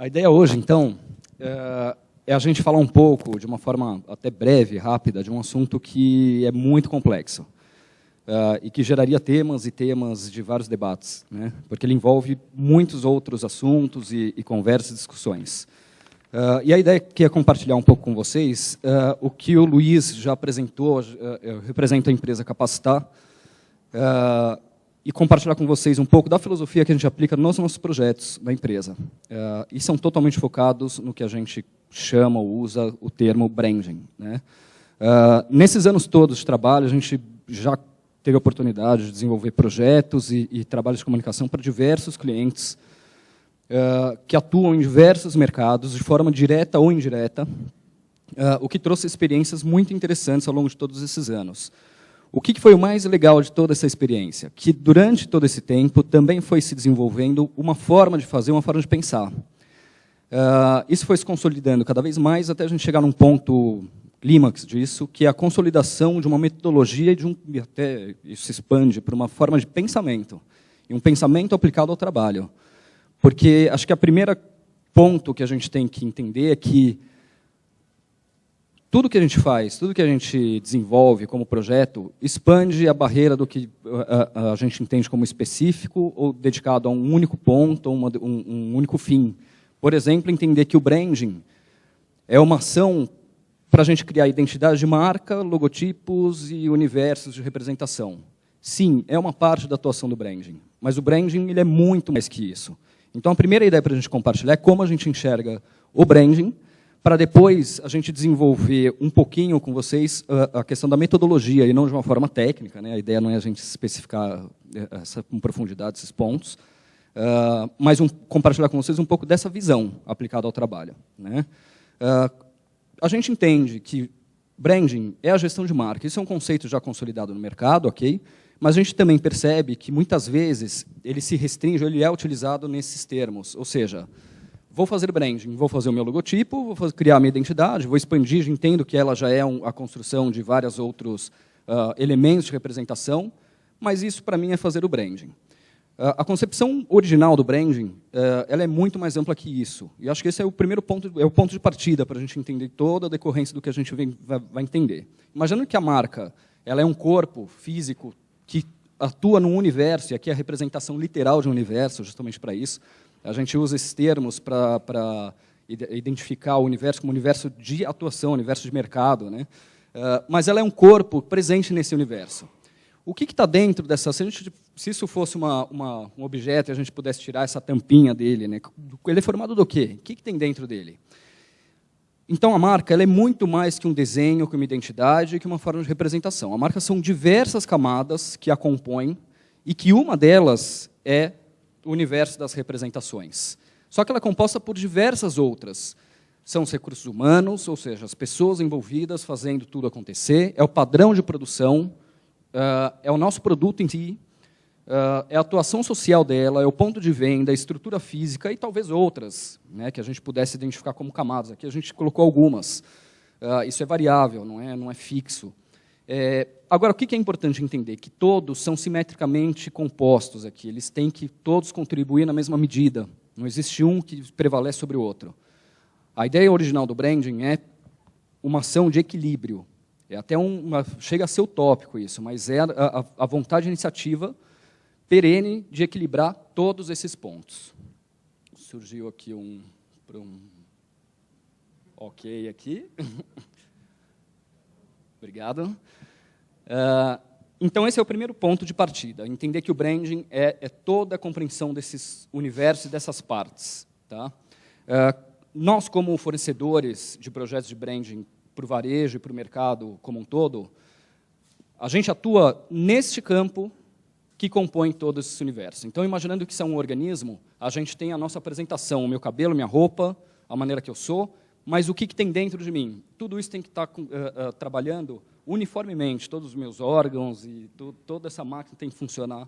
A ideia hoje, então, é a gente falar um pouco, de uma forma até breve, rápida, de um assunto que é muito complexo e que geraria temas e temas de vários debates, né? Porque ele envolve muitos outros assuntos e conversas e discussões. E a ideia que é compartilhar um pouco com vocês o que o Luiz já apresentou, eu represento a empresa Capacitar, e compartilhar com vocês um pouco da filosofia que a gente aplica nos nossos projetos da empresa. E são totalmente focados no que a gente chama ou usa o termo branding, né? Nesses anos todos de trabalho, a gente já teve a oportunidade de desenvolver projetos e trabalhos de comunicação para diversos clientes que atuam em diversos mercados, de forma direta ou indireta, o que trouxe experiências muito interessantes ao longo de todos esses anos. O que foi o mais legal de toda essa experiência? Que durante todo esse tempo também foi se desenvolvendo uma forma de fazer, uma forma de pensar. Isso foi se consolidando cada vez mais até a gente chegar num ponto clímax disso, que é a consolidação de uma metodologia e até isso se expande para uma forma de pensamento, e um pensamento aplicado ao trabalho. Porque acho que o primeiro ponto que a gente tem que entender é que tudo que a gente faz, tudo que a gente desenvolve como projeto, expande a barreira do que a gente entende como específico ou dedicado a um único ponto, ou um único fim. Por exemplo, entender que o branding é uma ação para a gente criar identidade de marca, logotipos e universos de representação. Sim, é uma parte da atuação do branding, mas o branding ele é muito mais que isso. Então, a primeira ideia para a gente compartilhar é como a gente enxerga o branding, para depois a gente desenvolver um pouquinho com vocês a questão da metodologia, e não de uma forma técnica, né? A ideia não é a gente especificar com profundidade esses pontos, mas compartilhar com vocês um pouco dessa visão aplicada ao trabalho, né? A gente entende que branding é a gestão de marca. Isso é um conceito já consolidado no mercado, ok? Mas a gente também percebe que, muitas vezes, ele se restringe, ele é utilizado nesses termos, ou seja, vou fazer branding, vou fazer o meu logotipo, vou criar a minha identidade, vou expandir, entendo que ela já é a construção de vários outros elementos de representação, mas isso, para mim, é fazer o branding. A concepção original do branding ela é muito mais ampla que isso. E acho que esse é o primeiro ponto, é o ponto de partida para a gente entender toda a decorrência do que a gente vai entender. Imaginando que a marca ela é um corpo físico que atua num universo, e aqui é a representação literal de um universo, justamente para isso. A gente usa esses termos para identificar o universo como universo de atuação, universo de mercado, né? Mas ela é um corpo presente nesse universo. O que está dentro dessa... Se isso fosse um objeto e a gente pudesse tirar essa tampinha dele, né? Ele é formado do quê? O que tem dentro dele? Então, a marca ela é muito mais que um desenho, que uma identidade, que uma forma de representação. A marca são diversas camadas que a compõem e que uma delas é o universo das representações. Só que ela é composta por diversas outras. São os recursos humanos, ou seja, as pessoas envolvidas fazendo tudo acontecer, é o padrão de produção, é o nosso produto em si, é a atuação social dela, é o ponto de venda, a estrutura física e talvez outras, né, que a gente pudesse identificar como camadas. Aqui a gente colocou algumas. Isso é variável, não é fixo. Agora, o que é importante entender? Que todos são simetricamente compostos aqui. Eles têm que todos contribuir na mesma medida. Não existe um que prevalece sobre o outro. A ideia original do branding é uma ação de equilíbrio. Chega a ser utópico isso, mas é a vontade e iniciativa perene de equilibrar todos esses pontos. Surgiu aqui um ok aqui. Obrigado. Então, esse é o primeiro ponto de partida, entender que o branding é toda a compreensão desses universos e dessas partes. Tá? Nós, como fornecedores de projetos de branding para o varejo e para o mercado como um todo, a gente atua neste campo que compõe todo esse universo. Então, imaginando que isso é um organismo, a gente tem a nossa apresentação, o meu cabelo, minha roupa, a maneira que eu sou, mas o que tem dentro de mim? Tudo isso tem que estar trabalhando uniformemente, todos os meus órgãos e toda essa máquina tem que funcionar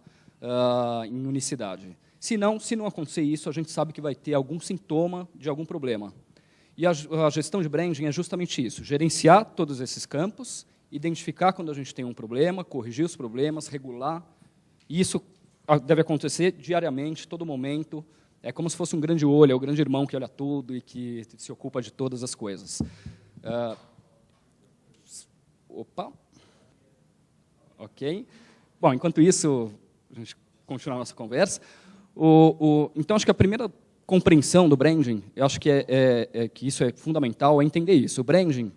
em unicidade. Se não acontecer isso, a gente sabe que vai ter algum sintoma de algum problema. E a gestão de branding é justamente isso, gerenciar todos esses campos, identificar quando a gente tem um problema, corrigir os problemas, regular. E isso deve acontecer diariamente, todo momento, É como se fosse um grande olho, é o grande irmão que olha tudo e que se ocupa de todas as coisas. Opa. Ok. Bom, enquanto isso, a gente continua a nossa conversa. Então, acho que a primeira compreensão do branding, eu acho que que isso é fundamental, é entender isso. O branding,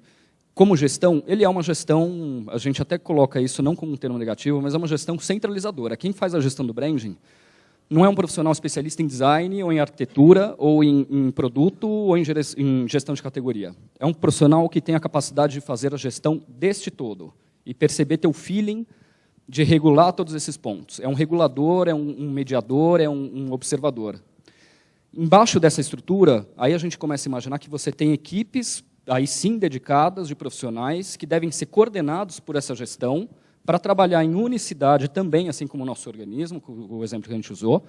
como gestão, ele é uma gestão, a gente até coloca isso não como um termo negativo, mas é uma gestão centralizadora. Quem faz a gestão do branding não é um profissional especialista em design, ou em arquitetura, ou em produto, ou em gestão de categoria. É um profissional que tem a capacidade de fazer a gestão deste todo e perceber ter o feeling de regular todos esses pontos. É um regulador, é um mediador, é um observador. Embaixo dessa estrutura, aí a gente começa a imaginar que você tem equipes, aí sim dedicadas, de profissionais, que devem ser coordenados por essa gestão, para trabalhar em unicidade também, assim como o nosso organismo, o exemplo que a gente usou,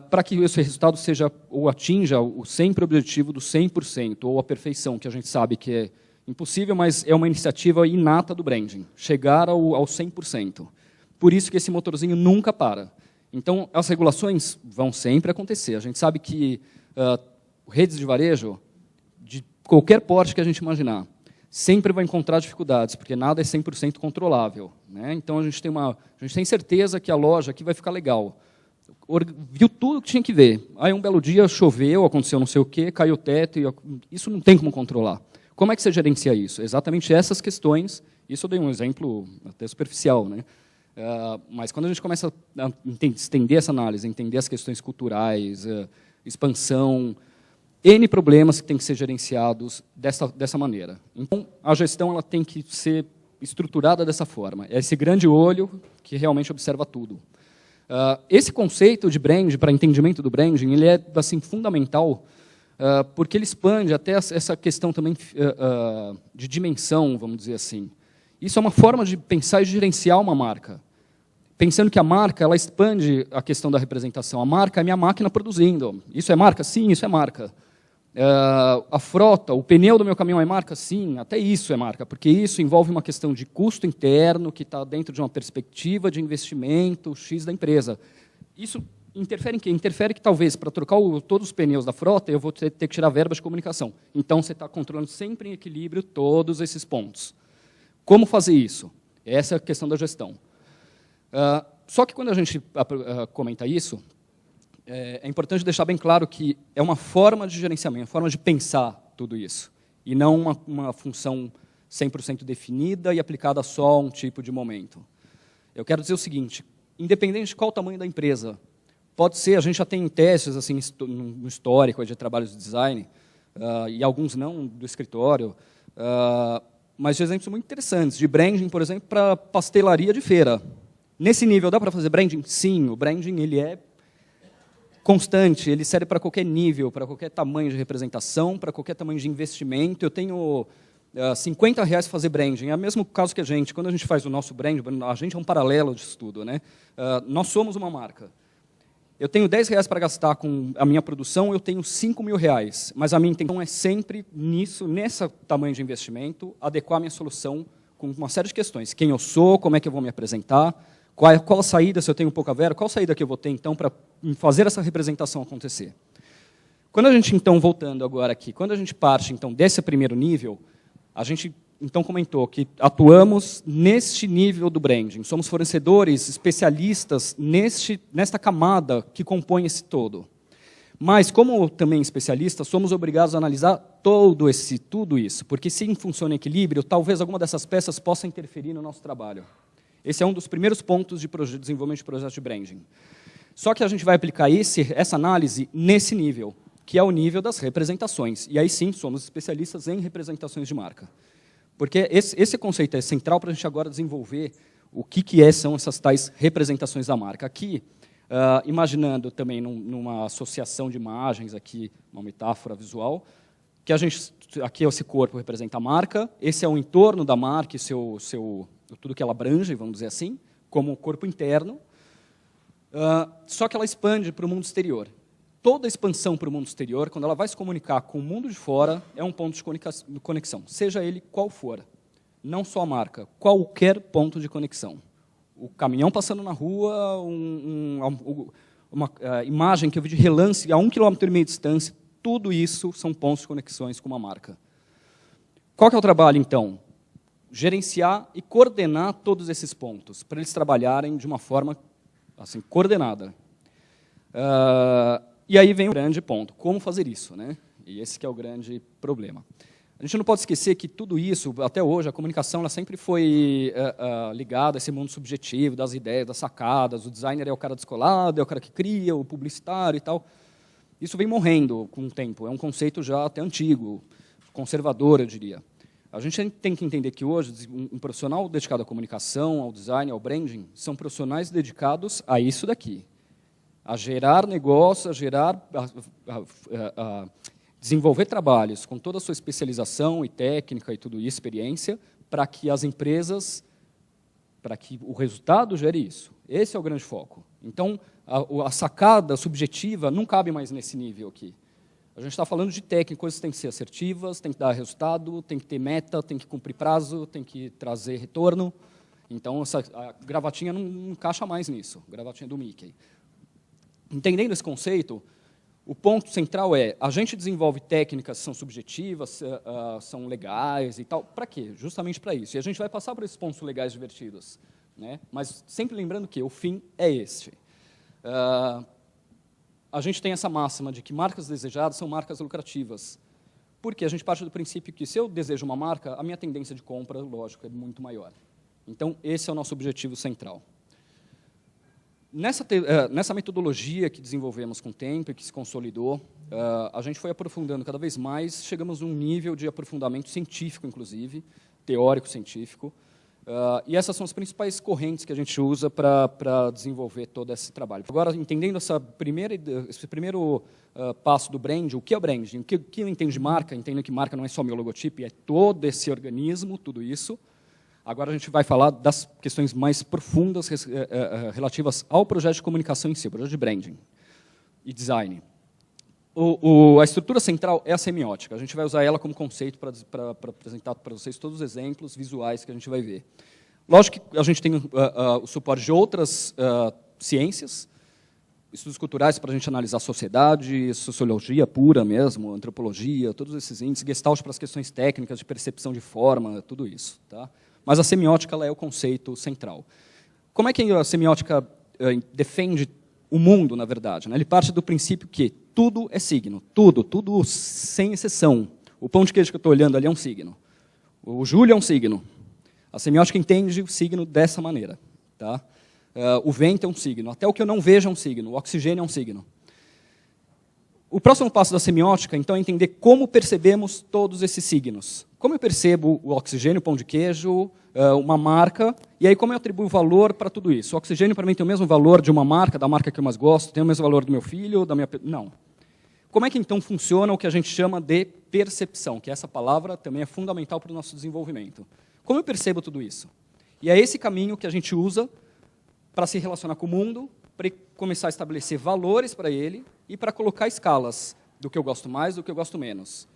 para que esse resultado seja ou atinja o sempre objetivo do 100%, ou a perfeição, que a gente sabe que é impossível, mas é uma iniciativa inata do branding, chegar ao 100%. Por isso que esse motorzinho nunca para. Então, as regulações vão sempre acontecer. A gente sabe que redes de varejo, de qualquer porte que a gente imaginar, sempre vai encontrar dificuldades, porque nada é 100% controlável, né? Então, a gente tem certeza que a loja aqui vai ficar legal. Viu tudo que tinha que ver. Aí, um belo dia, choveu, aconteceu não sei o quê, caiu o teto, isso não tem como controlar. Como é que você gerencia isso? Exatamente essas questões. Isso eu dei um exemplo até superficial, né? Mas quando a gente começa a estender essa análise, entender as questões culturais, expansão, N problemas que têm que ser gerenciados dessa maneira. Então, a gestão ela tem que ser estruturada dessa forma. É esse grande olho que realmente observa tudo. Esse conceito de brand, para entendimento do branding, ele é assim, fundamental, porque ele expande até essa questão também de dimensão, vamos dizer assim. Isso é uma forma de pensar e gerenciar uma marca. Pensando que a marca ela expande a questão da representação. A marca é minha máquina produzindo. Isso é marca? Sim, isso é marca. A frota, o pneu do meu caminhão é marca? Sim, até isso é marca, porque isso envolve uma questão de custo interno que está dentro de uma perspectiva de investimento X da empresa. Isso interfere em quê? Interfere que talvez para trocar todos os pneus da frota eu vou ter que tirar verba de comunicação. Então você está controlando sempre em equilíbrio todos esses pontos. Como fazer isso? Essa é a questão da gestão. Só que quando a gente comenta isso, é importante deixar bem claro que é uma forma de gerenciamento, uma forma de pensar tudo isso, e não uma função 100% definida e aplicada só a um tipo de momento. Eu quero dizer o seguinte, independente de qual o tamanho da empresa, pode ser, a gente já tem testes assim, no histórico de trabalhos de design, e alguns não do escritório, mas de exemplos muito interessantes, de branding, por exemplo, para pastelaria de feira. Nesse nível, dá para fazer branding? Sim, o branding ele é constante, ele serve para qualquer nível, para qualquer tamanho de representação, para qualquer tamanho de investimento. Eu tenho R$50 para fazer branding. É o mesmo caso que a gente. Quando a gente faz o nosso branding, a gente é um paralelo disso tudo, né? Nós somos uma marca. Eu tenho R$10 para gastar com a minha produção, eu tenho R$5.000. Mas a minha intenção é sempre, nesse tamanho de investimento, adequar a minha solução com uma série de questões. Quem eu sou, como é que eu vou me apresentar, qual a saída, se eu tenho pouca verba, qual saída que eu vou ter, então, para fazer essa representação acontecer. Quando a gente, então, voltando agora aqui, quando a gente parte, então, desse primeiro nível, a gente, então, comentou que atuamos neste nível do branding, somos fornecedores, especialistas nesta camada que compõe esse todo. Mas, como também especialistas, somos obrigados a analisar tudo isso, porque se funciona em equilíbrio, talvez alguma dessas peças possa interferir no nosso trabalho. Esse é um dos primeiros pontos de desenvolvimento de projetos de branding. Só que a gente vai aplicar essa análise nesse nível, que é o nível das representações. E aí sim, somos especialistas em representações de marca. Porque esse conceito é central para a gente agora desenvolver o que são essas tais representações da marca. Aqui, imaginando também numa associação de imagens, aqui, uma metáfora visual, que aqui esse corpo representa a marca, esse é o entorno da marca, tudo que ela abrange, vamos dizer assim, como o corpo interno, só que ela expande para o mundo exterior. Toda expansão para o mundo exterior, quando ela vai se comunicar com o mundo de fora, é um ponto de conexão, seja ele qual for. Não só a marca, qualquer ponto de conexão. O caminhão passando na rua, uma imagem que eu vi de relance a 1,5 km de distância, tudo isso são pontos de conexões com uma marca. Qual que é o trabalho, então? Gerenciar e coordenar todos esses pontos, para eles trabalharem de uma forma assim, coordenada. E aí vem o grande ponto, como fazer isso, né? E esse que é o grande problema. A gente não pode esquecer que tudo isso, até hoje, a comunicação ela sempre foi ligada a esse mundo subjetivo, das ideias, das sacadas, o designer é o cara descolado, é o cara que cria, o publicitário e tal. Isso vem morrendo com o tempo, é um conceito já até antigo, conservador, eu diria. A gente tem que entender que hoje um profissional dedicado à comunicação, ao design, ao branding, são profissionais dedicados a isso daqui. A gerar negócio, a gerar, desenvolver trabalhos com toda a sua especialização e técnica e tudo isso, experiência, para que as empresas, para que o resultado gere isso. Esse é o grande foco. Então, a sacada subjetiva não cabe mais nesse nível aqui. A gente está falando de técnica, coisas que têm que ser assertivas, tem que dar resultado, tem que ter meta, tem que cumprir prazo, tem que trazer retorno. Então, a gravatinha não encaixa mais nisso, a gravatinha do Mickey. Entendendo esse conceito, o ponto central é, a gente desenvolve técnicas que são subjetivas, são legais e tal. Para quê? Justamente para isso. E a gente vai passar por esses pontos legais divertidos, né? Mas sempre lembrando que o fim é este. A gente tem essa máxima de que marcas desejadas são marcas lucrativas. Porque a gente parte do princípio que, se eu desejo uma marca, a minha tendência de compra, lógico, é muito maior. Então, esse é o nosso objetivo central. Nessa metodologia que desenvolvemos com o tempo e que se consolidou, a gente foi aprofundando cada vez mais, chegamos num nível de aprofundamento científico, inclusive, teórico-científico, e essas são as principais correntes que a gente usa para desenvolver todo esse trabalho. Agora, entendendo esse primeiro passo do brand, o que é o branding? O que eu entendo de marca? Entendo que marca não é só meu logotipo, é todo esse organismo, tudo isso. Agora a gente vai falar das questões mais profundas relativas ao projeto de comunicação em si, o projeto de branding e design. A estrutura central é a semiótica. A gente vai usar ela como conceito para apresentar para vocês todos os exemplos visuais que a gente vai ver. Lógico que a gente tem o suporte de outras ciências, estudos culturais para a gente analisar a sociedade, sociologia pura mesmo, antropologia, todos esses índices, Gestalt para as questões técnicas de percepção de forma, tudo isso. Tá? Mas a semiótica ela é o conceito central. Como é que a semiótica defende o mundo, na verdade? Né? Ele parte do princípio que tudo é signo, tudo sem exceção. O pão de queijo que eu estou olhando ali é um signo. O Júlio é um signo. A semiótica entende o signo dessa maneira. Tá? O vento é um signo. Até o que eu não vejo é um signo. O oxigênio é um signo. O próximo passo da semiótica, então, é entender como percebemos todos esses signos. Como eu percebo o oxigênio, o pão de queijo, uma marca, e aí como eu atribuo valor para tudo isso? O oxigênio, para mim, tem o mesmo valor de uma marca, da marca que eu mais gosto, tem o mesmo valor do meu filho, da minha... Não. Como é que, então, funciona o que a gente chama de percepção? Que essa palavra também é fundamental para o nosso desenvolvimento. Como eu percebo tudo isso? E é esse caminho que a gente usa para se relacionar com o mundo, para começar a estabelecer valores para ele e para colocar escalas do que eu gosto mais, do que eu gosto menos.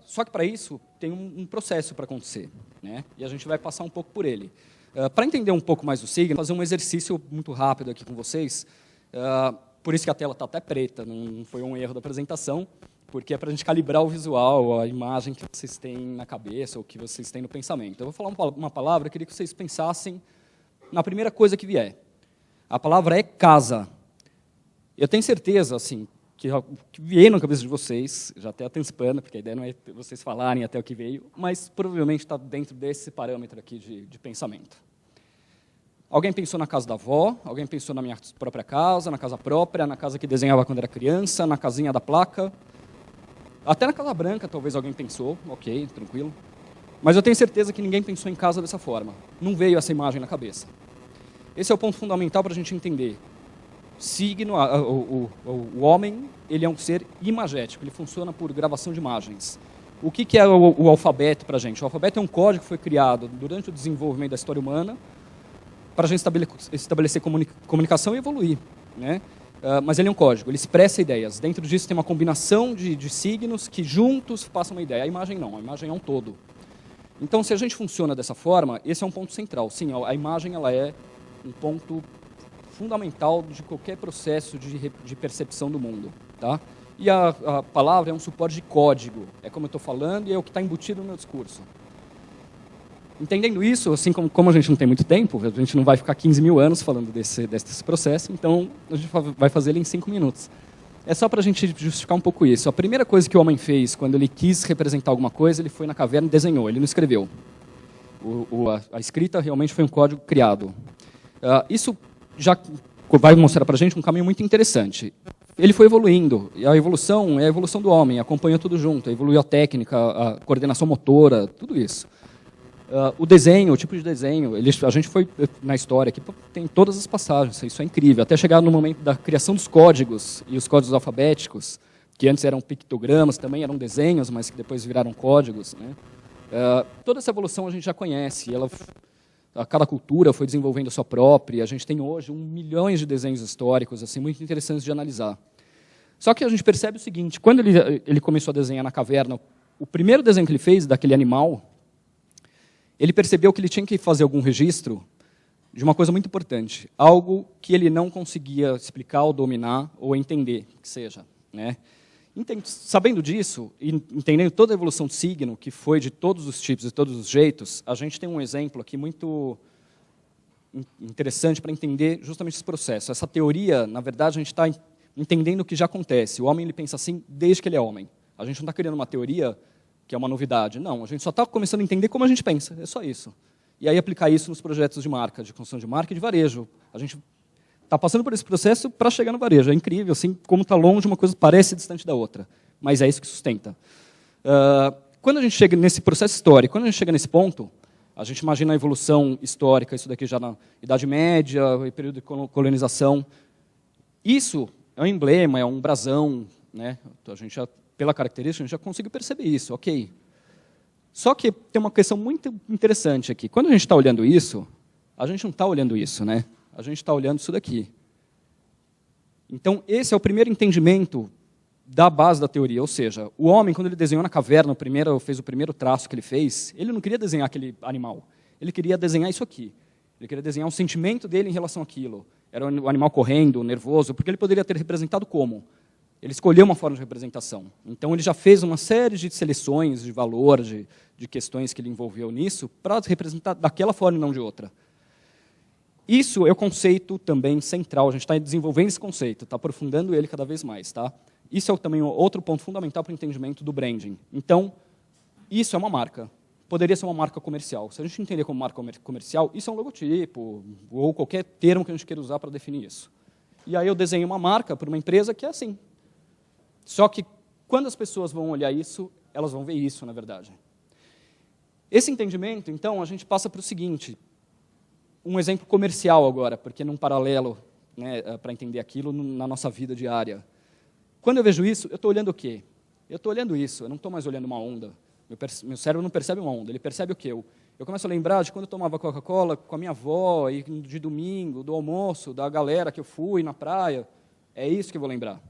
Só que, para isso, tem um processo para acontecer, né? E a gente vai passar um pouco por ele. Para entender um pouco mais do signo, fazer um exercício muito rápido aqui com vocês. Por isso que a tela está até preta, não foi um erro da apresentação, porque é para a gente calibrar o visual, a imagem que vocês têm na cabeça ou que vocês têm no pensamento. Eu vou falar uma palavra, eu queria que vocês pensassem na primeira coisa que vier. A palavra é casa. Eu tenho certeza, assim, que veio na cabeça de vocês, já até antecipando, porque a ideia não é vocês falarem até o que veio, mas provavelmente está dentro desse parâmetro aqui de pensamento. Alguém pensou na casa da avó, alguém pensou na minha própria casa, na casa própria, na casa que desenhava quando era criança, na casinha da placa. Até na Casa Branca, talvez alguém pensou, ok, tranquilo. Mas eu tenho certeza que ninguém pensou em casa dessa forma. Não veio essa imagem na cabeça. Esse é o ponto fundamental para a gente entender. Signo, o homem, ele é um ser imagético, ele funciona por gravação de imagens. O que é o alfabeto para a gente? O alfabeto é um código que foi criado durante o desenvolvimento da história humana para a gente estabelecer comunicação e evoluir, né? Mas ele é um código, ele expressa ideias. Dentro disso tem uma combinação de signos que juntos passam uma ideia. A imagem não, a imagem é um todo. Então, se a gente funciona dessa forma, esse é um ponto central. Sim, a imagem ela é um ponto fundamental de qualquer processo de percepção do mundo. Tá? E a palavra é um suporte de código, é como eu estou falando e é o que está embutido no meu discurso. Entendendo isso, assim como a gente não tem muito tempo, a gente não vai ficar 15 mil anos falando desse processo, então a gente vai fazer ele em 5 minutos. É só para a gente justificar um pouco isso. A primeira coisa que o homem fez quando ele quis representar alguma coisa, ele foi na caverna e desenhou, ele não escreveu. A escrita realmente foi um código criado. Isso já vai mostrar para a gente um caminho muito interessante. Ele foi evoluindo, e a evolução é a evolução do homem, acompanhou tudo junto, evoluiu a técnica, a coordenação motora, tudo isso. O desenho, o tipo de desenho, a gente foi na história aqui, tem todas as passagens, isso é incrível, até chegar no momento da criação dos códigos, e os códigos alfabéticos, que antes eram pictogramas, também eram desenhos, mas que depois viraram códigos, né? Toda essa evolução a gente já conhece, cada cultura foi desenvolvendo a sua própria, a gente tem hoje milhões de desenhos históricos, assim, muito interessantes de analisar. Só que a gente percebe o seguinte, quando ele começou a desenhar na caverna, o primeiro desenho que ele fez daquele animal, ele percebeu que ele tinha que fazer algum registro de uma coisa muito importante, algo que ele não conseguia explicar ou dominar ou entender, que seja, né? Sabendo disso, e entendendo toda a evolução de signo, que foi de todos os tipos e todos os jeitos, a gente tem um exemplo aqui muito interessante para entender justamente esse processo. Essa teoria, na verdade, a gente está entendendo o que já acontece. O homem ele pensa assim desde que ele é homem. A gente não está criando uma teoria que é uma novidade. Não, a gente só está começando a entender como a gente pensa. É só isso. E aí aplicar isso nos projetos de marca, de construção de marca e de varejo. A gente está passando por esse processo para chegar no varejo. É incrível, assim, como está longe, uma coisa parece distante da outra. Mas é isso que sustenta. Quando a gente chega nesse processo histórico, quando a gente chega nesse ponto, a gente imagina a evolução histórica, isso daqui já na Idade Média, e período de colonização. Isso é um emblema, é um brasão, né? A gente já, pela característica, a gente já conseguiu perceber isso, ok. Só que tem uma questão muito interessante aqui. Quando a gente está olhando isso, a gente não está olhando isso, né? A gente está olhando isso daqui. Então, esse é o primeiro entendimento da base da teoria. Ou seja, o homem, quando ele desenhou na caverna, fez o primeiro traço que ele fez, ele não queria desenhar aquele animal. Ele queria desenhar isso aqui. Ele queria desenhar um sentimento dele em relação àquilo. Era o animal correndo, nervoso, porque ele poderia ter representado como? Ele escolheu uma forma de representação. Então, ele já fez uma série de seleções de valor, de questões que ele envolveu nisso, para representar daquela forma e não de outra. Isso é o conceito também central, a gente está desenvolvendo esse conceito, está aprofundando ele cada vez mais. Tá? Isso é também outro ponto fundamental para o entendimento do branding. Então, isso é uma marca. Poderia ser uma marca comercial. Se a gente entender como marca comercial, isso é um logotipo, ou qualquer termo que a gente queira usar para definir isso. E aí eu desenho uma marca para uma empresa que é assim. Só que, quando as pessoas vão olhar isso, elas vão ver isso, na verdade. Esse entendimento, então, a gente passa para o seguinte, um exemplo comercial agora, porque num paralelo, né, para entender aquilo na nossa vida diária. Quando eu vejo isso, eu estou olhando o quê? Eu estou olhando isso, eu não estou mais olhando uma onda. Meu cérebro não percebe uma onda, ele percebe o quê? Eu começo a lembrar de quando eu tomava Coca-Cola com a minha avó, e de domingo, do almoço, da galera que eu fui na praia. É isso que eu vou lembrar.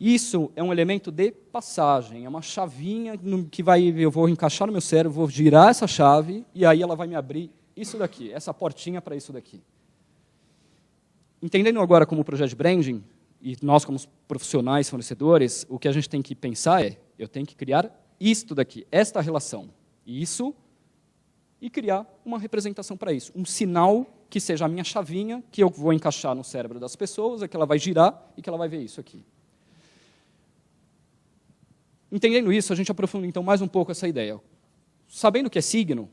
Isso é um elemento de passagem, é uma chavinha que eu vou encaixar no meu cérebro, vou girar essa chave, e aí ela vai me abrir isso daqui, essa portinha para isso daqui. Entendendo agora como projeto de branding, e nós como profissionais, fornecedores, o que a gente tem que pensar é, eu tenho que criar isto daqui, esta relação, isso, e criar uma representação para isso, um sinal que seja a minha chavinha, que eu vou encaixar no cérebro das pessoas, que ela vai girar e que ela vai ver isso aqui. Entendendo isso, a gente aprofunda então mais um pouco essa ideia. Sabendo o que é signo,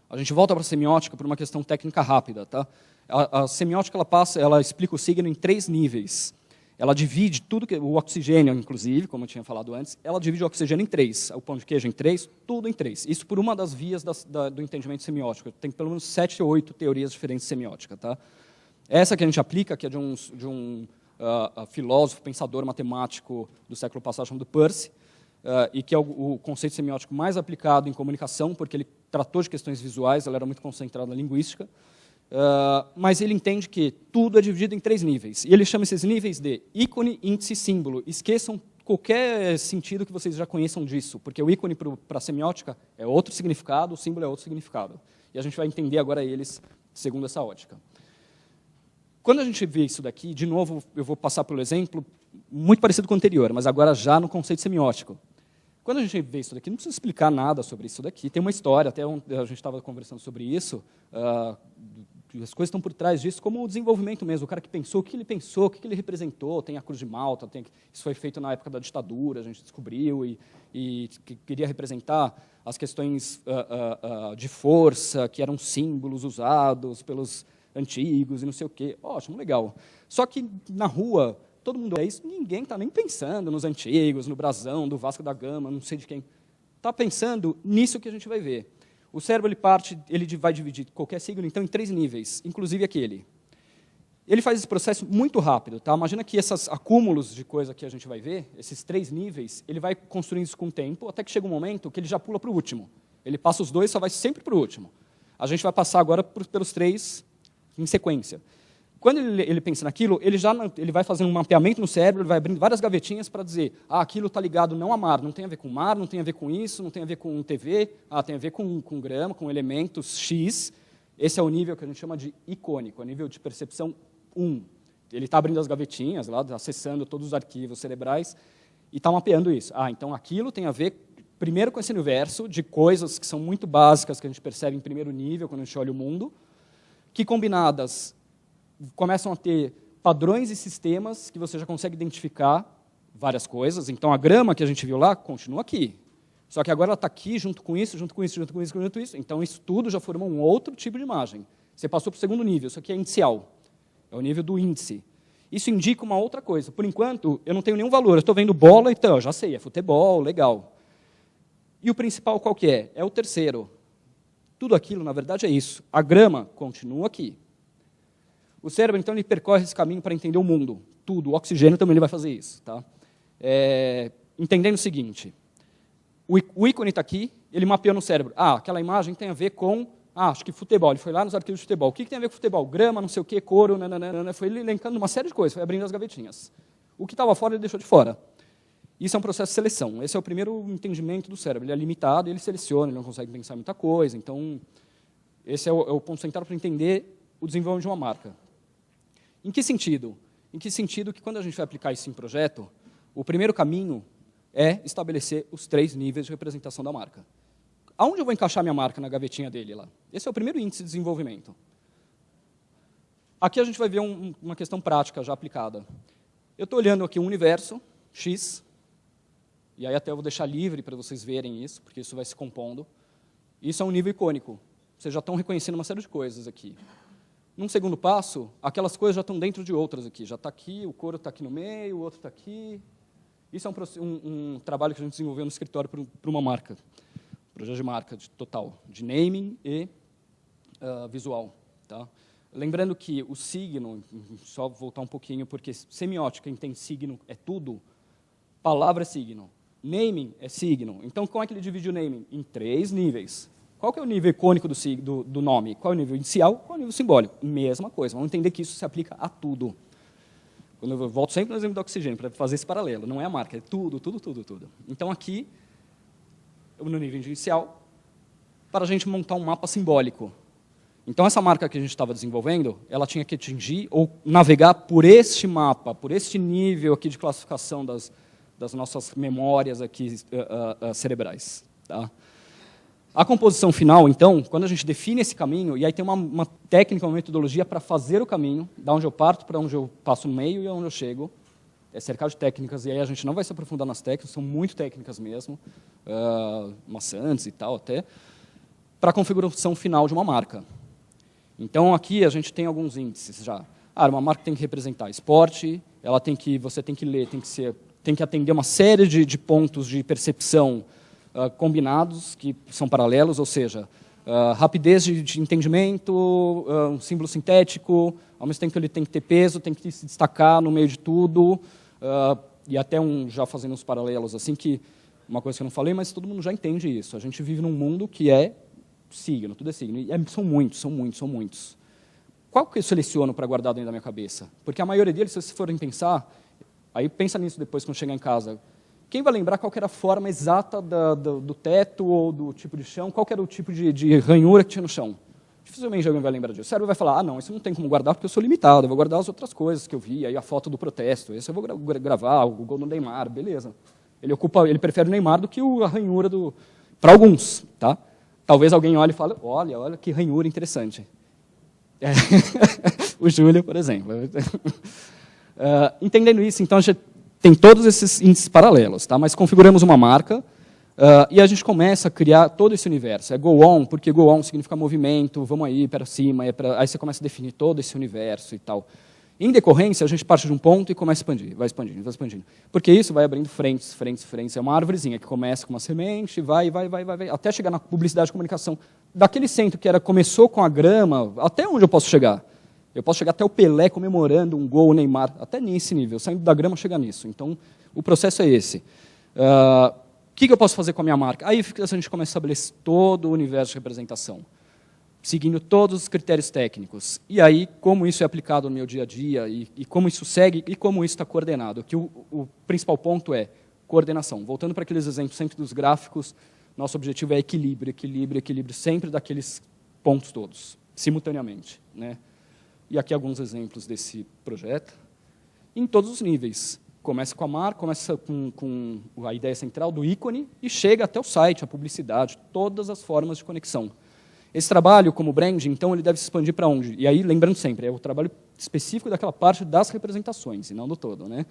a gente volta para a semiótica por uma questão técnica rápida. Tá? A semiótica ela explica o signo em 3 níveis. Ela divide tudo, o oxigênio, inclusive, como eu tinha falado antes, ela divide o oxigênio em 3, o pão de queijo em 3, tudo em 3. Isso por uma das vias do entendimento semiótico. Tem pelo menos 7 ou 8 teorias diferentes de semiótica. Tá? Essa que a gente aplica, que é de um filósofo, pensador, matemático do século passado, chamado Peirce, e que é o conceito semiótico mais aplicado em comunicação, porque ele tratou de questões visuais, ela era muito concentrada na linguística, mas ele entende que tudo é dividido em 3 níveis, e ele chama esses níveis de ícone, índice e símbolo. Esqueçam qualquer sentido que vocês já conheçam disso, porque o ícone para a semiótica é outro significado, o símbolo é outro significado. E a gente vai entender agora eles segundo essa ótica. Quando a gente vê isso daqui, de novo, eu vou passar pelo exemplo muito parecido com o anterior, mas agora já no conceito semiótico. Quando a gente vê isso daqui, não precisa explicar nada sobre isso daqui. Tem uma história, até a gente estava conversando sobre isso, as coisas estão por trás disso, como o desenvolvimento mesmo, o cara que pensou, o que ele representou, tem a Cruz de Malta, isso foi feito na época da ditadura, a gente descobriu, e queria representar as questões de força, que eram símbolos usados pelos antigos e não sei o quê. Ótimo, legal. Só que na rua, todo mundo é isso, ninguém está nem pensando nos antigos, no brasão, do Vasco da Gama, não sei de quem. Está pensando nisso que a gente vai ver. O cérebro ele vai dividir qualquer signo então, em 3 níveis, inclusive aquele. Ele faz esse processo muito rápido. Tá? Imagina que esses acúmulos de coisa que a gente vai ver, esses 3 níveis, ele vai construindo isso com o tempo, até que chega um momento que ele já pula para o último. Ele passa os 2 e só vai sempre para o último. A gente vai passar agora pelos 3 em sequência. Quando ele pensa naquilo, ele vai fazendo um mapeamento no cérebro, ele vai abrindo várias gavetinhas para dizer, aquilo está ligado não a mar, não tem a ver com mar, não tem a ver com isso, não tem a ver com TV, tem a ver com grama, com elementos X. Esse é o nível que a gente chama de icônico, é o nível de percepção 1. Ele está abrindo as gavetinhas, lá, acessando todos os arquivos cerebrais, e está mapeando isso. Então aquilo tem a ver, primeiro, com esse universo de coisas que são muito básicas, que a gente percebe em primeiro nível, quando a gente olha o mundo, que combinadas começam a ter padrões e sistemas que você já consegue identificar várias coisas. Então, a grama que a gente viu lá continua aqui. Só que agora ela está aqui junto com isso, junto com isso, junto com isso, junto com isso. Então, isso tudo já formou um outro tipo de imagem. Você passou para o segundo nível. Isso aqui é inicial. É o nível do índice. Isso indica uma outra coisa. Por enquanto, eu não tenho nenhum valor. Eu estou vendo bola, então, eu já sei, é futebol, legal. E o principal qual que é? É o terceiro. Tudo aquilo, na verdade, é isso. A grama continua aqui. O cérebro, então, ele percorre esse caminho para entender o mundo. Tudo. O oxigênio também ele vai fazer isso. Tá? Entendendo o seguinte. O ícone está aqui, ele mapeou no cérebro. Aquela imagem tem a ver com, acho que futebol. Ele foi lá nos arquivos de futebol. O que tem a ver com futebol? Grama, não sei o quê, couro, nananana. Foi ele elencando uma série de coisas, foi abrindo as gavetinhas. O que estava fora, ele deixou de fora. Isso é um processo de seleção. Esse é o primeiro entendimento do cérebro. Ele é limitado, ele seleciona, ele não consegue pensar muita coisa. Então, esse é o ponto central para entender o desenvolvimento de uma marca. Em que sentido? Em que sentido que, quando a gente vai aplicar isso em projeto, o primeiro caminho é estabelecer os 3 níveis de representação da marca. Aonde eu vou encaixar minha marca na gavetinha dele lá? Esse é o primeiro índice de desenvolvimento. Aqui a gente vai ver uma questão prática já aplicada. Eu estou olhando aqui um universo, X, e aí até eu vou deixar livre para vocês verem isso, porque isso vai se compondo. Isso é um nível icônico. Vocês já estão reconhecendo uma série de coisas aqui. Num segundo passo, aquelas coisas já estão dentro de outras aqui. Já está aqui, o couro está aqui no meio, o outro está aqui. Isso é um trabalho que a gente desenvolveu no escritório para uma marca. Projeto de marca total, de naming e visual. Tá? Lembrando que o signo, só voltar um pouquinho, porque semiótica, quem tem signo é tudo, palavra é signo. Naming é signo. Então, como é que ele divide o naming? Em 3 níveis. Qual que é o nível icônico do nome? Qual é o nível inicial? Qual é o nível simbólico? Mesma coisa. Vamos entender que isso se aplica a tudo. Quando eu volto sempre no exemplo do oxigênio, para fazer esse paralelo. Não é a marca, é tudo, tudo, tudo, tudo. Então, aqui, no nível inicial, para a gente montar um mapa simbólico. Então, essa marca que a gente estava desenvolvendo, ela tinha que atingir ou navegar por este mapa, por este nível aqui de classificação das nossas memórias aqui, cerebrais. Tá? A composição final, então, quando a gente define esse caminho, e aí tem uma técnica, uma metodologia para fazer o caminho, da onde eu parto para onde eu passo no meio e onde eu chego, é cercado de técnicas, e aí a gente não vai se aprofundar nas técnicas, são muito técnicas mesmo, maçantes e tal até, para a configuração final de uma marca. Então, aqui a gente tem alguns índices já. Uma marca tem que representar esporte, você tem que ler, tem que atender uma série de pontos de percepção combinados, que são paralelos, ou seja, rapidez de entendimento, um símbolo sintético, ao mesmo tempo que ele tem que ter peso, tem que se destacar no meio de tudo, e até já fazendo uns paralelos, assim, que uma coisa que eu não falei, mas todo mundo já entende isso. A gente vive num mundo que é signo, tudo é signo, e são muitos, são muitos, são muitos. Qual que eu seleciono para guardar dentro da minha cabeça? Porque a maioria deles, se vocês forem pensar, aí pensa nisso depois quando chegar em casa, quem vai lembrar qual que era a forma exata do teto ou do tipo de chão? Qual que era o tipo de ranhura que tinha no chão? Dificilmente alguém vai lembrar disso. O cérebro vai falar, não, isso não tem como guardar porque eu sou limitado, eu vou guardar as outras coisas que eu vi, aí a foto do protesto, esse eu vou gravar, o gol do Neymar, beleza. Ele prefere o Neymar do que a ranhura do... Para alguns, tá? Talvez alguém olhe e fale, olha que ranhura interessante. O Júlio, por exemplo. Entendendo isso, então, a gente tem todos esses índices paralelos, tá? Mas configuramos uma marca e a gente começa a criar todo esse universo. É go on, porque go on significa movimento, vamos aí para cima, aí você começa a definir todo esse universo e tal. Em decorrência, a gente parte de um ponto e começa a expandir, vai expandindo, vai expandindo. Porque isso vai abrindo frentes. É uma árvorezinha que começa com uma semente, vai, até chegar na publicidade e comunicação. Daquele centro que começou com a grama, até onde eu posso chegar? Eu posso chegar até o Pelé comemorando um gol, o Neymar, até nesse nível, saindo da grama chegar nisso. Então, o processo é esse. O que eu posso fazer com a minha marca? Aí a gente começa a estabelecer todo o universo de representação, seguindo todos os critérios técnicos. E aí, como isso é aplicado no meu dia a dia, e como isso segue, e como isso está coordenado. Que o principal ponto é coordenação. Voltando para aqueles exemplos sempre dos gráficos, nosso objetivo é equilíbrio, sempre daqueles pontos todos, simultaneamente, né? E aqui alguns exemplos desse projeto, em todos os níveis. Começa com a marca, começa com a ideia central do ícone, e chega até o site, a publicidade, todas as formas de conexão. Esse trabalho, como branding, então, ele deve se expandir para onde? E aí, lembrando sempre, é o trabalho específico daquela parte das representações, e não do todo, né?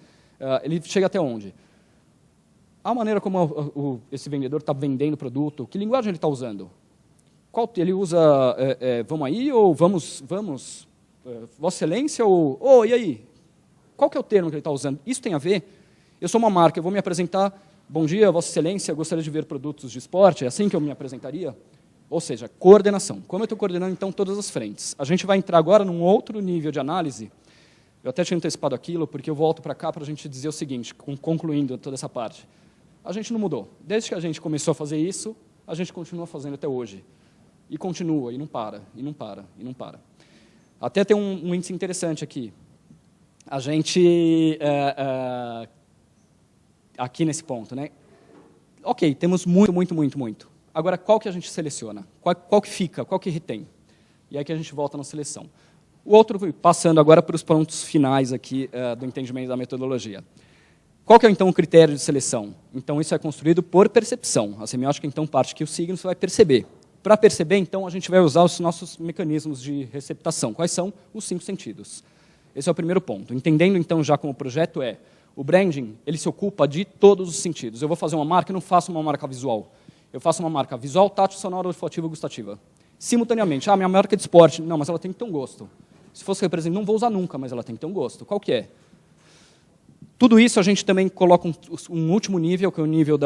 Ele chega até onde? A maneira como esse vendedor está vendendo o produto, que linguagem ele está usando? Ele usa, vamos aí, ou vamos, Vossa Excelência, ou e aí? Qual que é o termo que ele está usando? Isso tem a ver? Eu sou uma marca, eu vou me apresentar, bom dia, Vossa Excelência, gostaria de ver produtos de esporte, é assim que eu me apresentaria? Ou seja, coordenação. Como eu estou coordenando, então, todas as frentes? A gente vai entrar agora num outro nível de análise. Eu até tinha antecipado aquilo, porque eu volto para cá para a gente dizer o seguinte, concluindo toda essa parte. A gente não mudou. Desde que a gente começou a fazer isso, a gente continua fazendo até hoje. E continua, e não para, e não para, e não para. Até tem um índice interessante aqui. A gente, aqui nesse ponto, né? Ok, temos muito. Agora, qual que a gente seleciona? Qual que fica? Qual que retém? E aí que a gente volta na seleção. O outro, passando agora para os pontos finais aqui do entendimento da metodologia. Qual que é, então, o critério de seleção? Então, isso é construído por percepção. A semiótica, então, parte que o signo você vai perceber. Para perceber, então, a gente vai usar os nossos mecanismos de receptação. Quais são? Os 5 sentidos. Esse é o primeiro ponto. Entendendo, então, já como o projeto o branding, ele se ocupa de todos os sentidos. Eu vou fazer uma marca, eu não faço uma marca visual. Eu faço uma marca visual, tátil, sonora, olfativa e gustativa. Simultaneamente. Minha marca é de esporte. Não, mas ela tem que ter um gosto. Se fosse representante, não vou usar nunca, mas ela tem que ter um gosto. Qual que é? Tudo isso a gente também coloca um último nível, que é o nível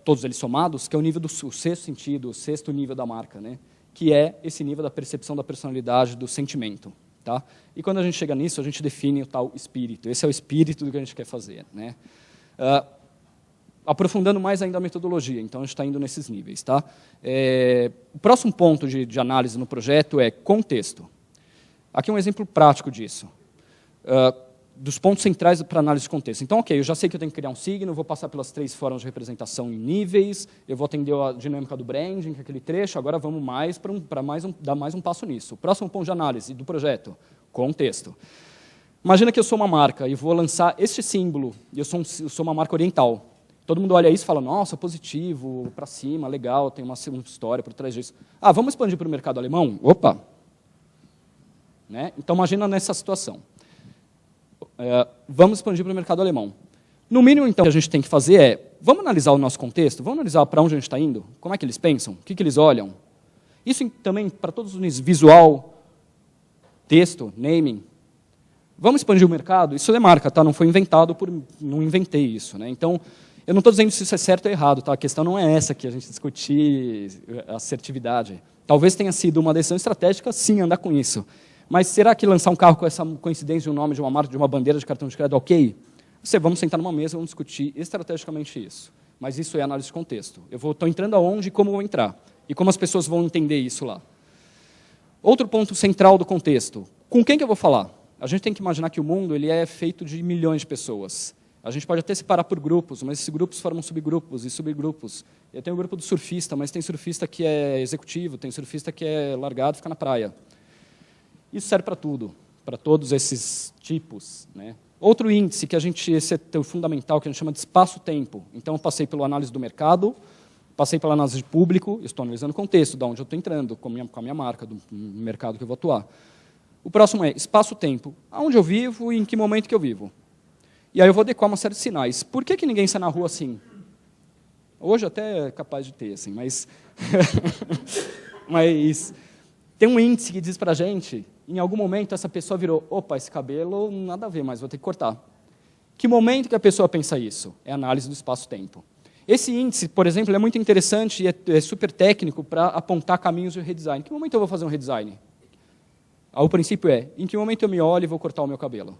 todos eles somados, que é o nível do sexto sentido, o sexto nível da marca, né? Que é esse nível da percepção da personalidade, do sentimento. Tá? E quando a gente chega nisso, a gente define o tal espírito. Esse é o espírito do que a gente quer fazer, né? Aprofundando mais ainda a metodologia, então a gente está indo nesses níveis. Tá? O próximo ponto de análise no projeto é contexto. Aqui um exemplo prático disso. Dos pontos centrais para análise de contexto. Então, ok, eu já sei que eu tenho que criar um signo, vou passar pelas 3 formas de representação em níveis, eu vou atender a dinâmica do branding, que é aquele trecho, agora vamos dar mais um passo nisso. O próximo ponto de análise do projeto, contexto. Imagina que eu sou uma marca e vou lançar este símbolo, e eu sou uma marca oriental. Todo mundo olha isso e fala, nossa, positivo, para cima, legal, tem uma história por trás disso. Vamos expandir para o mercado alemão? Opa! Né? Então, imagina nessa situação. Vamos expandir para o mercado alemão. No mínimo, então, o que a gente tem que fazer vamos analisar o nosso contexto, vamos analisar para onde a gente está indo, como é que eles pensam, o que eles olham. Isso também para todos os níveis, visual, texto, naming. Vamos expandir o mercado? Isso é marca, tá? Não foi inventado não inventei isso. Né? Então, eu não estou dizendo se isso é certo ou errado, tá? A questão não é essa que a gente discutir assertividade. Talvez tenha sido uma decisão estratégica, sim, andar com isso. Mas será que lançar um carro com essa coincidência de um nome, de uma marca, de uma bandeira de cartão de crédito, ok? Vamos sentar numa mesa e vamos discutir estrategicamente isso. Mas isso é análise de contexto. Eu estou entrando aonde e como vou entrar. E como as pessoas vão entender isso lá. Outro ponto central do contexto. Com quem que eu vou falar? A gente tem que imaginar que o mundo ele é feito de milhões de pessoas. A gente pode até separar por grupos, mas esses grupos formam subgrupos e subgrupos. Eu tenho o grupo do surfista, mas tem surfista que é executivo, tem surfista que é largado e fica na praia. Isso serve para tudo, para todos esses tipos, né? Outro índice, que esse é o fundamental, que a gente chama de espaço-tempo. Então, eu passei pela análise do mercado, passei pela análise de público, estou analisando o contexto, de onde eu estou entrando, com a minha marca, do mercado que eu vou atuar. O próximo é espaço-tempo. Aonde eu vivo e em que momento que eu vivo. E aí eu vou adequar uma série de sinais. Por que ninguém sai na rua assim? Hoje até é capaz de ter, assim, mas... mas tem um índice que diz para a gente, em algum momento essa pessoa virou, opa, esse cabelo nada a ver, mas vou ter que cortar. Que momento que a pessoa pensa isso? É a análise do espaço-tempo. Esse índice, por exemplo, é muito interessante e é super técnico para apontar caminhos de redesign. Em que momento eu vou fazer um redesign? O princípio é, em que momento eu me olho e vou cortar o meu cabelo?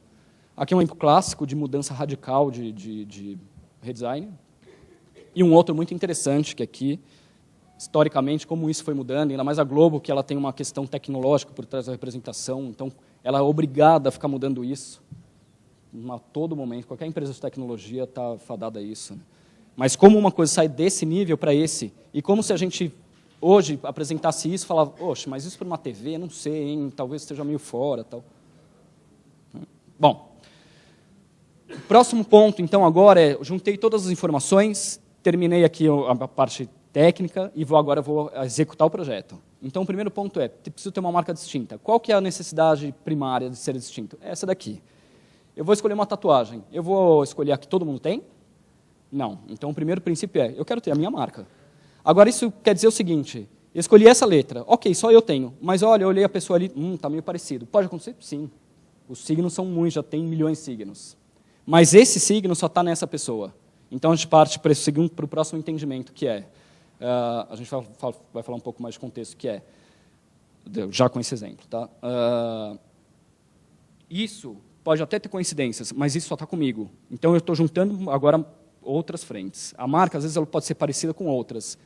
Aqui é um exemplo clássico de mudança radical de redesign. E um outro muito interessante, que aqui, historicamente, como isso foi mudando, ainda mais a Globo, que ela tem uma questão tecnológica por trás da representação, então ela é obrigada a ficar mudando isso a todo momento. Qualquer empresa de tecnologia está fadada a isso. Né? Mas como uma coisa sai desse nível para esse, e como se a gente hoje apresentasse isso e falava, oxe, mas isso para uma TV, não sei, hein, talvez esteja meio fora. Tal. Bom, o próximo ponto, então, agora é, juntei todas as informações, terminei aqui a parte técnica e agora vou executar o projeto. Então, o primeiro ponto é, preciso ter uma marca distinta. Qual que é a necessidade primária de ser distinto? É essa daqui. Eu vou escolher uma tatuagem. Eu vou escolher a que todo mundo tem? Não. Então, o primeiro princípio é, eu quero ter a minha marca. Agora, isso quer dizer o seguinte, eu escolhi essa letra, ok, só eu tenho, mas olha, eu olhei a pessoa ali, está meio parecido. Pode acontecer? Sim. Os signos são muitos, já tem milhões de signos. Mas esse signo só está nessa pessoa. Então, a gente parte para o próximo entendimento, que é, a gente vai falar um pouco mais de contexto, que é, já com esse exemplo, tá? Isso pode até ter coincidências, mas isso só está comigo. Então, eu estou juntando agora outras frentes. A marca, às vezes, ela pode ser parecida com outras.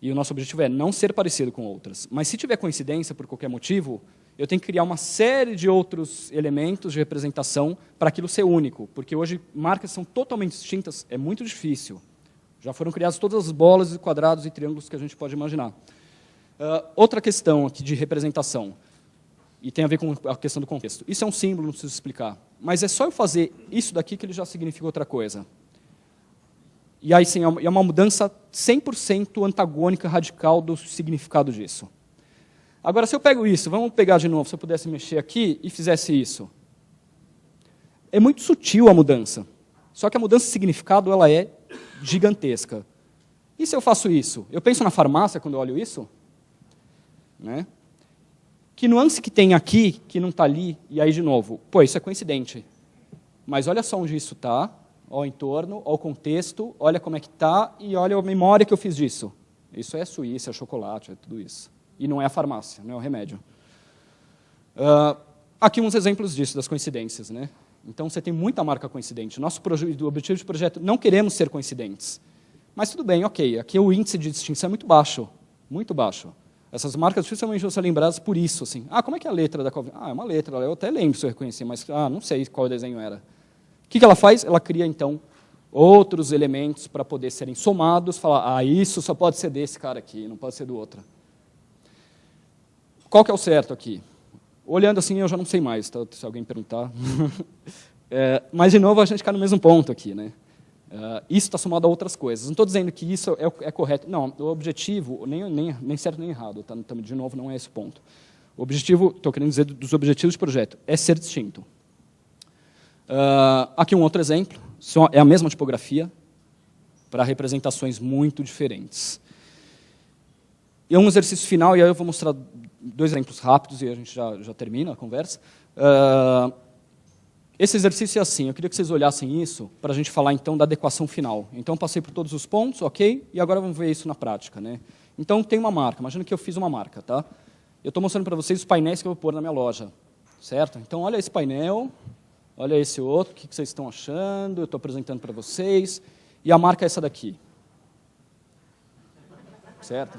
E o nosso objetivo é não ser parecido com outras. Mas se tiver coincidência, por qualquer motivo, eu tenho que criar uma série de outros elementos de representação para aquilo ser único. Porque hoje, marcas são totalmente distintas, é muito difícil. Já foram criadas todas as bolas, quadrados e triângulos que a gente pode imaginar. Outra questão aqui de representação, e tem a ver com a questão do contexto. Isso é um símbolo, não preciso explicar. Mas é só eu fazer isso daqui que ele já significa outra coisa. E aí, sim, é uma mudança 100% antagônica, radical do significado disso. Agora, se eu pego isso, vamos pegar de novo, se eu pudesse mexer aqui e fizesse isso. É muito sutil a mudança. Só que a mudança de significado ela é gigantesca. E se eu faço isso? Eu penso na farmácia quando eu olho isso? Né? Que nuance que tem aqui, que não está ali, e aí de novo? Pô, isso é coincidente. Mas olha só onde isso está. Olha o entorno, olha o contexto, olha como é que está e olha a memória que eu fiz disso. Isso é Suíça, é chocolate, é tudo isso. E não é a farmácia, não é o remédio. Aqui uns exemplos disso, das coincidências. Né? Então, você tem muita marca coincidente. Nosso objetivo de projeto, não queremos ser coincidentes. Mas tudo bem, ok. Aqui o índice de distinção é muito baixo. Muito baixo. Essas marcas dificilmente vão ser lembradas por isso. Assim. Como é que é a letra da Covid? É uma letra, eu até lembro se eu reconhecer, mas não sei qual desenho era. O que ela faz? Ela cria, então, outros elementos para poder serem somados, falar, isso só pode ser desse cara aqui, não pode ser do outro. Qual que é o certo aqui? Olhando assim, eu já não sei mais, tá? Se alguém perguntar. Mas, de novo, a gente cai no mesmo ponto aqui. Né? Isso está somado a outras coisas. Não estou dizendo que isso é correto. Não, o objetivo, nem certo nem errado, tá? De novo, não é esse o ponto. O objetivo, estou querendo dizer dos objetivos de projeto, é ser distinto. Aqui um outro exemplo, é a mesma tipografia para representações muito diferentes. E é um exercício final, e aí eu vou mostrar 2 exemplos rápidos e a gente já termina a conversa. Esse exercício é assim, eu queria que vocês olhassem isso para a gente falar então da adequação final. Então, passei por todos os pontos, ok? E agora vamos ver isso na prática. Né? Então, tem uma marca, imagina que eu fiz uma marca. Tá? Eu estou mostrando para vocês os painéis que eu vou pôr na minha loja. Certo? Então, olha esse painel. Olha esse outro, o que vocês estão achando? Eu estou apresentando para vocês. E a marca é essa daqui. Certo?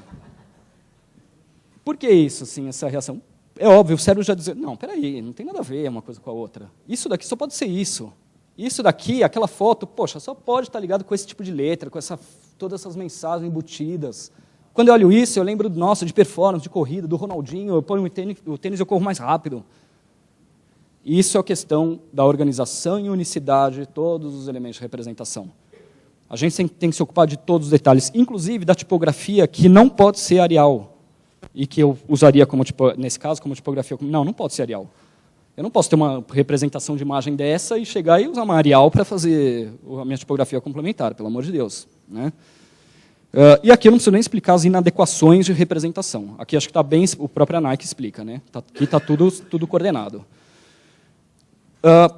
Por que isso, assim, essa reação? É óbvio, o cérebro já diz, não, peraí, não tem nada a ver uma coisa com a outra. Isso daqui só pode ser isso. Isso daqui, aquela foto, poxa, só pode estar ligado com esse tipo de letra, com todas essas mensagens embutidas. Quando eu olho isso, eu lembro, nossa, de performance, de corrida, do Ronaldinho, eu ponho o tênis e eu corro mais rápido. Isso é a questão da organização e unicidade de todos os elementos de representação. A gente tem que se ocupar de todos os detalhes, inclusive da tipografia, que não pode ser Arial, e que eu usaria, nesse caso, como tipografia. Não pode ser Arial. Eu não posso ter uma representação de imagem dessa e chegar e usar uma Arial para fazer a minha tipografia complementar, pelo amor de Deus. Né? E aqui eu não preciso nem explicar as inadequações de representação. Aqui acho que está bem, o próprio Nike explica. Né? Aqui está tudo coordenado.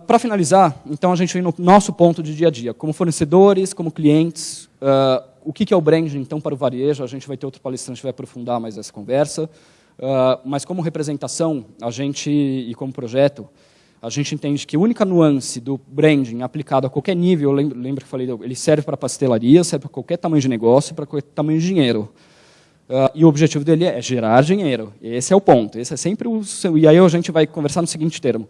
Para finalizar, então, a gente vem no nosso ponto de dia a dia, como fornecedores, como clientes, o que é o branding, então, para o varejo. A gente vai ter outro palestrante que vai aprofundar mais essa conversa. Mas como representação, e como projeto, a gente entende que a única nuance do branding aplicado a qualquer nível, lembra que eu falei, ele serve para pastelaria, serve para qualquer tamanho de negócio, para qualquer tamanho de dinheiro. E o objetivo dele é gerar dinheiro. Esse é o ponto. Esse é sempre e aí a gente vai conversar no seguinte termo.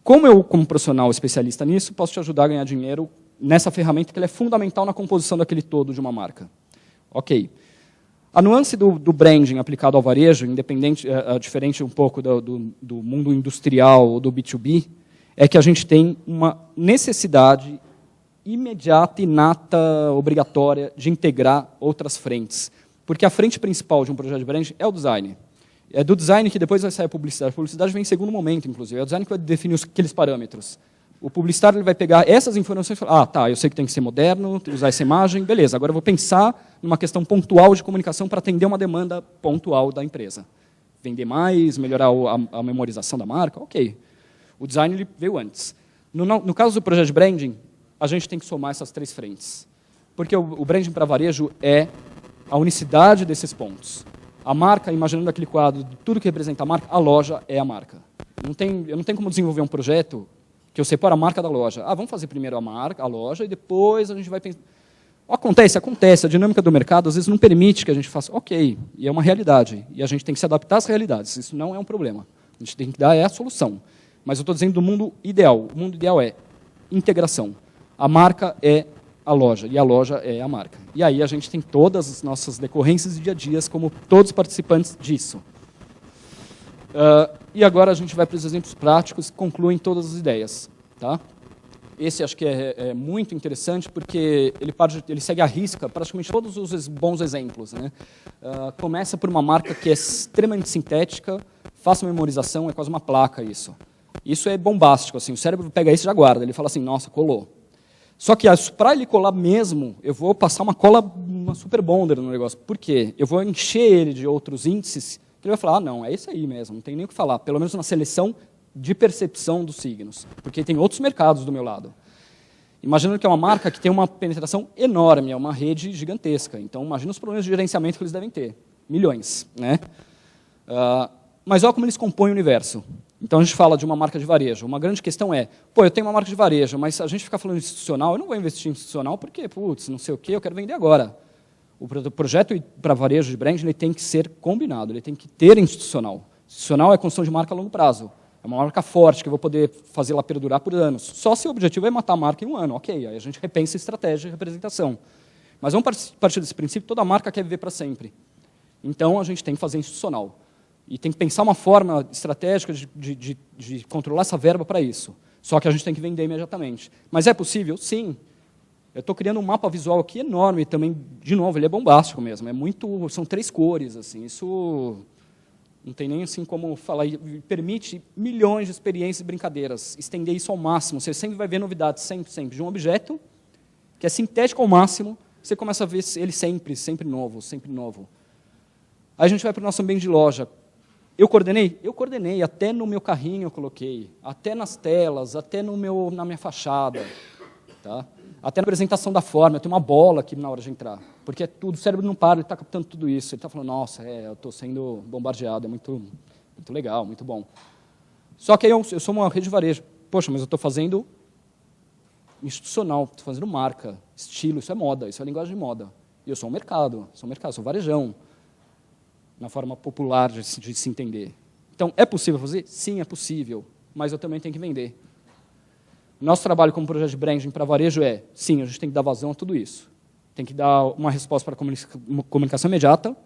Como eu, como profissional especialista nisso, posso te ajudar a ganhar dinheiro nessa ferramenta que ela é fundamental na composição daquele todo de uma marca? Ok. A nuance do branding aplicado ao varejo, diferente um pouco do mundo industrial ou do B2B, é que a gente tem uma necessidade imediata, inata, obrigatória de integrar outras frentes. Porque a frente principal de um projeto de branding é o design. É do design que depois vai sair a publicidade. A publicidade vem em segundo momento, inclusive. É o design que vai definir aqueles parâmetros. O publicitário ele vai pegar essas informações e falar, tá, eu sei que tem que ser moderno, usar essa imagem, beleza, agora eu vou pensar numa questão pontual de comunicação para atender uma demanda pontual da empresa. Vender mais, melhorar a memorização da marca, ok. O design ele veio antes. No caso do projeto de branding, a gente tem que somar essas três frentes. Porque o branding para varejo é a unicidade desses pontos. A marca, imaginando aquele quadro, tudo que representa a marca, a loja é a marca. Eu não tenho como desenvolver um projeto que eu separo a marca da loja. Vamos fazer primeiro a loja, e depois a gente vai pensar... Acontece. A dinâmica do mercado, às vezes, não permite que a gente faça... Ok, e é uma realidade. E a gente tem que se adaptar às realidades. Isso não é um problema. A gente tem que dar a solução. Mas eu estou dizendo do mundo ideal. O mundo ideal é integração. A marca é a loja, e a loja é a marca. E aí a gente tem todas as nossas decorrências e dia a dias, como todos os participantes disso. E agora a gente vai para os exemplos práticos que concluem todas as ideias. Tá? Esse acho que é muito interessante, porque ele segue à risca praticamente todos os bons exemplos. Né? Começa por uma marca que é extremamente sintética, fácil memorização, é quase uma placa isso. Isso é bombástico, assim, o cérebro pega isso e já guarda, ele fala assim, nossa, colou. Só que para ele colar mesmo, eu vou passar uma super bonder no negócio. Por quê? Eu vou encher ele de outros índices, que ele vai falar, não, é isso aí mesmo, não tem nem o que falar, pelo menos na seleção de percepção dos signos, porque tem outros mercados do meu lado. Imaginando que é uma marca que tem uma penetração enorme, é uma rede gigantesca, então imagina os problemas de gerenciamento que eles devem ter, milhões. Né? Mas olha como eles compõem o universo. Então, a gente fala de uma marca de varejo. Uma grande questão é, eu tenho uma marca de varejo, mas a gente fica falando de institucional, eu não vou investir em institucional porque, não sei o quê, eu quero vender agora. O projeto para varejo de brand ele tem que ser combinado, ele tem que ter institucional. Institucional é construção de marca a longo prazo. É uma marca forte, que eu vou poder fazê-la perdurar por anos. Só se o objetivo é matar a marca em um ano. Ok, aí a gente repensa a estratégia de representação. Mas vamos partir desse princípio, toda marca quer viver para sempre. Então, a gente tem que fazer institucional. E tem que pensar uma forma estratégica de controlar essa verba para isso. Só que a gente tem que vender imediatamente. Mas é possível? Sim. Eu estou criando um mapa visual aqui enorme também. De novo, ele é bombástico mesmo. São 3 cores. Assim, isso não tem nem assim como falar. Permite milhões de experiências e brincadeiras. Estender isso ao máximo. Você sempre vai ver novidades, sempre. De um objeto que é sintético ao máximo, você começa a ver ele sempre novo. Aí a gente vai para o nosso ambiente de loja. Eu coordenei? Eu coordenei, até no meu carrinho eu coloquei, até nas telas, até na minha fachada, tá? Até na apresentação da forma, eu tenho uma bola aqui na hora de entrar, porque o cérebro não para, ele está captando tudo isso, ele está falando, nossa, eu estou sendo bombardeado, é muito legal, muito bom. Só que aí eu sou uma rede de varejo, poxa, mas eu estou fazendo institucional, estou fazendo marca, estilo, isso é moda, isso é linguagem de moda, e eu sou um mercado, sou varejão, na forma popular de se entender. Então, é possível fazer? Sim, é possível, mas eu também tenho que vender. Nosso trabalho como projeto de branding para varejo sim, a gente tem que dar vazão a tudo isso. Tem que dar uma resposta para a comunicação imediata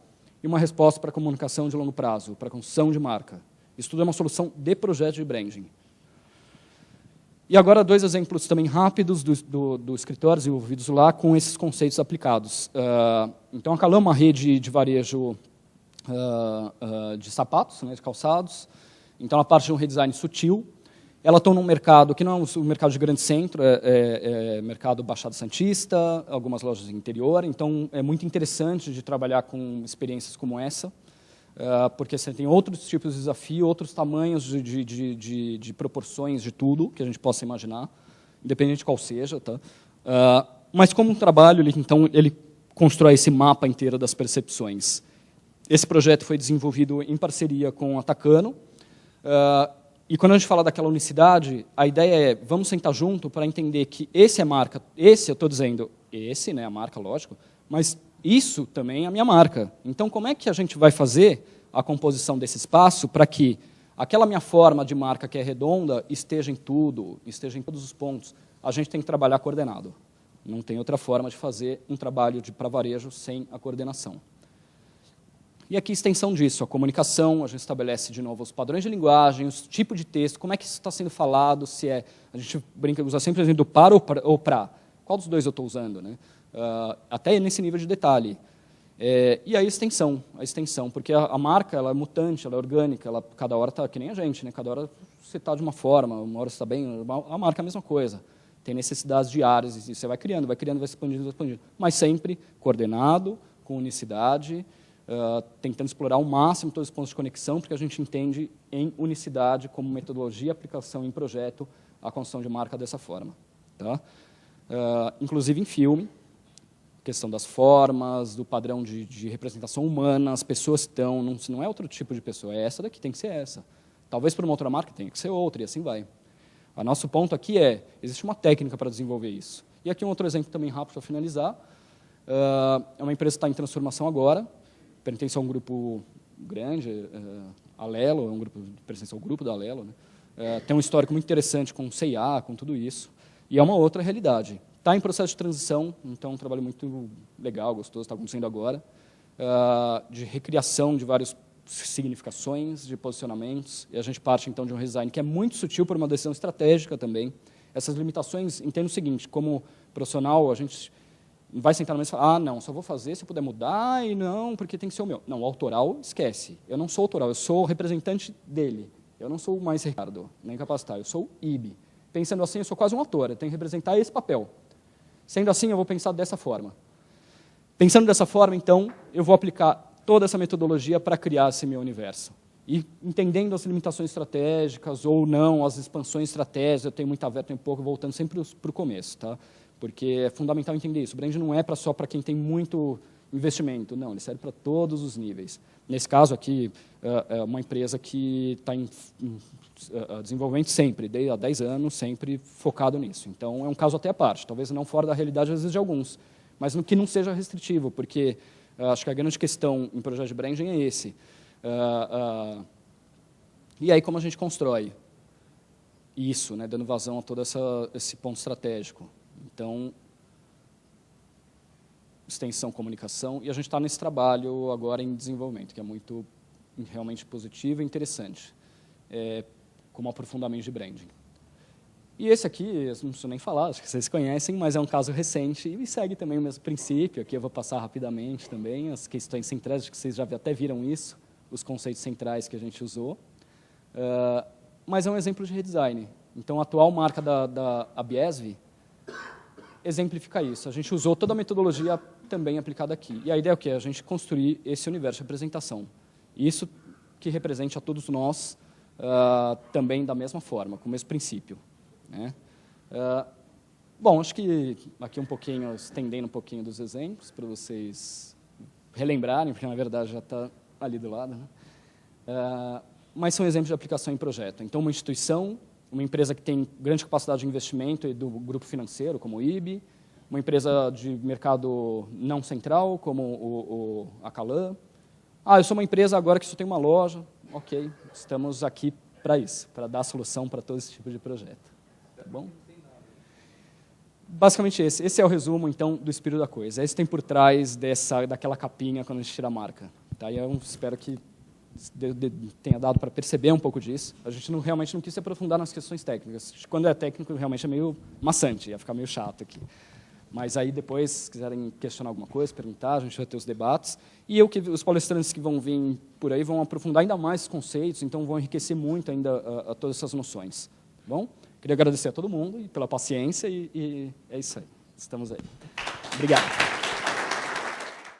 e uma resposta para a comunicação de longo prazo, para a construção de marca. Isso tudo é uma solução de projeto de branding. E agora, 2 exemplos também rápidos do escritórios envolvidos lá com esses conceitos aplicados. Então, a Calã é uma rede de varejo de sapatos, né, de calçados. Então, ela parte de um redesign sutil. Ela está num mercado que não é um mercado de grande centro, é mercado Baixada Santista, algumas lojas do interior. Então, é muito interessante de trabalhar com experiências como essa, porque você tem outros tipos de desafio, outros tamanhos de proporções de tudo que a gente possa imaginar, independente de qual seja. Tá? Mas, como um trabalho, ele constrói esse mapa inteiro das percepções. Esse projeto foi desenvolvido em parceria com a Takano. E quando a gente fala daquela unicidade, a ideia é, vamos sentar junto para entender que esse é marca, esse eu estou dizendo, esse, né, a marca, lógico, mas isso também é a minha marca. Então, como é que a gente vai fazer a composição desse espaço para que aquela minha forma de marca que é redonda esteja em tudo, esteja em todos os pontos? A gente tem que trabalhar coordenado. Não tem outra forma de fazer um trabalho para varejo sem a coordenação. E aqui, extensão disso, a comunicação, a gente estabelece, de novo, os padrões de linguagem, os tipos de texto, como é que isso está sendo falado, se é... A gente brinca, usa sempre o exemplo do para ou pra. Qual dos dois eu estou usando? Né? Até nesse nível de detalhe. E a extensão, porque a marca ela é mutante, ela é orgânica, ela, cada hora está que nem a gente, né? Cada hora você está de uma forma, uma hora você está bem, a marca é a mesma coisa. Tem necessidades diárias, e você vai criando, vai expandindo, mas sempre coordenado, com unicidade, tentando explorar ao máximo todos os pontos de conexão, porque a gente entende em unicidade como metodologia, aplicação em projeto, a construção de marca dessa forma. Tá? Inclusive em filme, questão das formas, do padrão de representação humana, as pessoas estão, não é outro tipo de pessoa, é essa daqui, tem que ser essa. Talvez para uma outra marca tenha que ser outra, e assim vai. O nosso ponto aqui existe uma técnica para desenvolver isso. E aqui um outro exemplo também rápido para finalizar. É uma empresa que está em transformação agora, pertence a um grupo grande, Alelo, pertence ao grupo da Alelo, né? Tem um histórico muito interessante com C&A, com tudo isso, e é uma outra realidade. Está em processo de transição, então é um trabalho muito legal, gostoso, está acontecendo agora, de recriação de várias significações, de posicionamentos, e a gente parte, então, de um redesign que é muito sutil por uma decisão estratégica também. Essas limitações, entendo o seguinte, como profissional, a gente vai sentar na mesa e falar, não, só vou fazer se puder mudar, e não, porque tem que ser o meu. Não, o autoral, esquece. Eu não sou autoral, eu sou o representante dele. Eu não sou mais Ricardo, nem Capacitar, eu sou o IB. Pensando assim, eu sou quase um ator, eu tenho que representar esse papel. Sendo assim, eu vou pensar dessa forma. Pensando dessa forma, então, eu vou aplicar toda essa metodologia para criar esse meu universo. E entendendo as limitações estratégicas ou não, as expansões estratégicas, eu tenho muito aberto, tenho pouco, voltando sempre para o começo, tá? Porque é fundamental entender isso. O brand não é só para quem tem muito investimento, não, ele serve para todos os níveis. Nesse caso aqui, é uma empresa que está em desenvolvimento sempre, há 10 anos, sempre focado nisso. Então, é um caso até à parte, talvez não fora da realidade, às vezes, de alguns, mas que não seja restritivo, porque acho que a grande questão em projeto de branding é esse. E aí, como a gente constrói isso, né, dando vazão a todo esse ponto estratégico? Então, extensão, comunicação, e a gente está nesse trabalho agora em desenvolvimento, que é muito realmente positivo e interessante, como aprofundamento de branding. E esse aqui, eu não preciso nem falar, acho que vocês conhecem, mas é um caso recente e segue também o mesmo princípio. Aqui eu vou passar rapidamente também as questões centrais, acho que vocês já até viram isso, os conceitos centrais que a gente usou. Mas é um exemplo de redesign. Então, a atual marca da Biesv exemplifica isso. A gente usou toda a metodologia também aplicada aqui. E a ideia é o quê? A gente construir esse universo de representação. Isso que represente a todos nós também da mesma forma, com o mesmo princípio. Né? Bom, acho que aqui um pouquinho, estendendo um pouquinho dos exemplos, para vocês relembrarem, porque na verdade já está ali do lado. Né? Mas são exemplos de aplicação em projeto. Então, uma instituição, uma empresa que tem grande capacidade de investimento e do grupo financeiro, como o IB, uma empresa de mercado não central, como a Calã. Eu sou uma empresa agora que só tem uma loja. Ok, estamos aqui para isso, para dar solução para todo esse tipo de projeto. Tá bom? basicamente esse é o resumo, então, do espírito da coisa. Esse tem por trás daquela capinha quando a gente tira a marca. Tá? E eu espero que tenha dado para perceber um pouco disso. A gente realmente não quis se aprofundar nas questões técnicas. Quando é técnico, realmente é meio maçante, ia ficar meio chato aqui. Mas aí depois, se quiserem questionar alguma coisa, perguntar, a gente vai ter os debates. E os palestrantes que vão vir por aí vão aprofundar ainda mais os conceitos, então vão enriquecer muito ainda a todas essas noções. Tá bom? Queria agradecer a todo mundo pela paciência e é isso aí. Estamos aí. Obrigado.